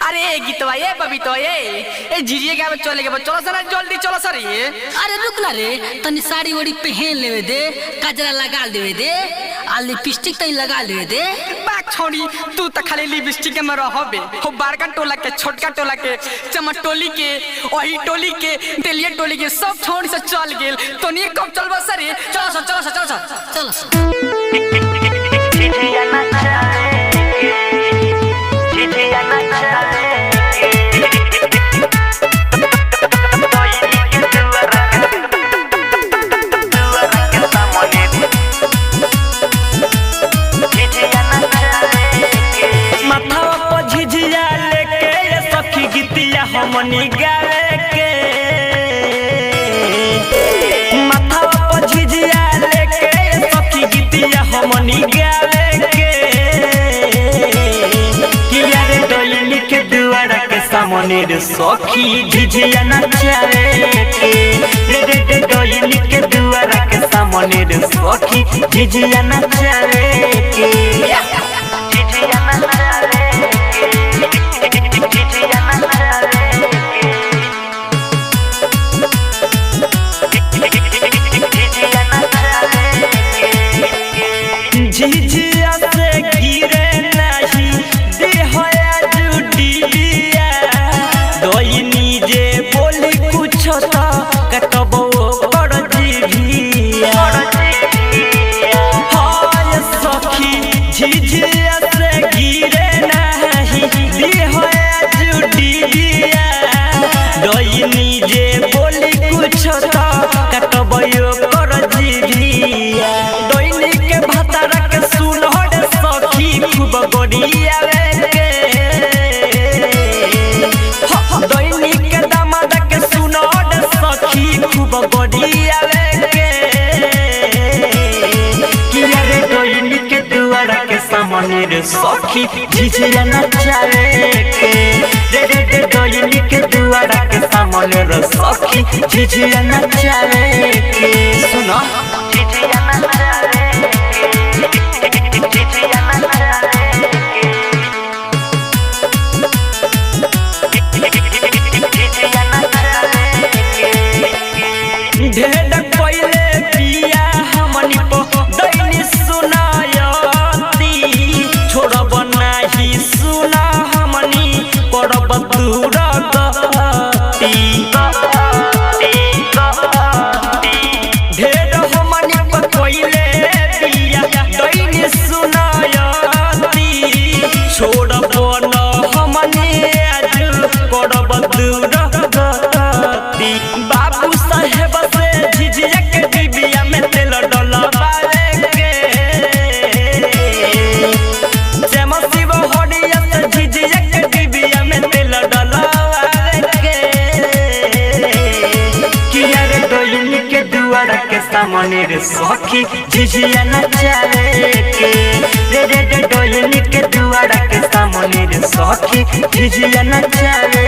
अरे गीतवा ये बबीतो ये झिझिया गावे चले के चलो सर जल्दी चलो सर ये। अरे रुक ना रे तनी साड़ी वड़ी पहन लेवे दे, कजरा लगा देवे दे, आ लिपस्टिक तनी लगा लेवे दे। बाक छोड़ी तू तो खाली लिपस्टिक में रहबे हो, बड़का टोला के छोटका टोला के चमट टोली के वही टोली के तेलिया टोली के सब छोड़ से चल गेल तो नहीं कब चलबो सर ये। चलो सर चलो सर चलो सर चलो सर। हमनी गावे के माथावा पर झिझिया लेके सखी गीतिया हमनी गावे के किया रे डोली के दुआरा के सामने रे सखी झिझिया नचावे के रे रे डोली के दुआरा के सामने रे सखी झिझिया नचावे के झिझिया नचावे झिझिया से गिरे नहीं देहया जुटिया दोइनी जे बोली कुछ तो कटबो कर जीभिया हाय सखी झिझिया से गिरे नहीं देहया जुटिया दोइनी जे बोली कुछ तो कटबो कर जीभिया दोइनी के भातारा खूब गोड़िया के दोइनी के दामाद के सुनो सखी खूब गोड़िया के किया रे दोइनी के दुआरा के सामने रे सखी झिझिया नचावे के रे रे दोइनी के दुआरा के सामने रे सखी झिझिया नचावे के सुनो झिझिया नचावे ढेर पहले पिया हमनी पो दैनी सुनायती छोड़ब नाही सुना हमनी पड़ब दूर गती ढेर हमनी पो पहले पिया दैनी सुनायती छोड़ब न हमनी आज पड़ब दूर गती बाबू साहेब झिझिया के डिबिया में तेल डलवावे के जमा शिव होड़िया से झिझिया के डिबिया में तेल डलवावे के किया रे डोइनी के दुआरा के सामने रे सखी झिझिया नचावे के रे रे डोइनी के दुआरा के सामने रे सखी झिझिया नचावे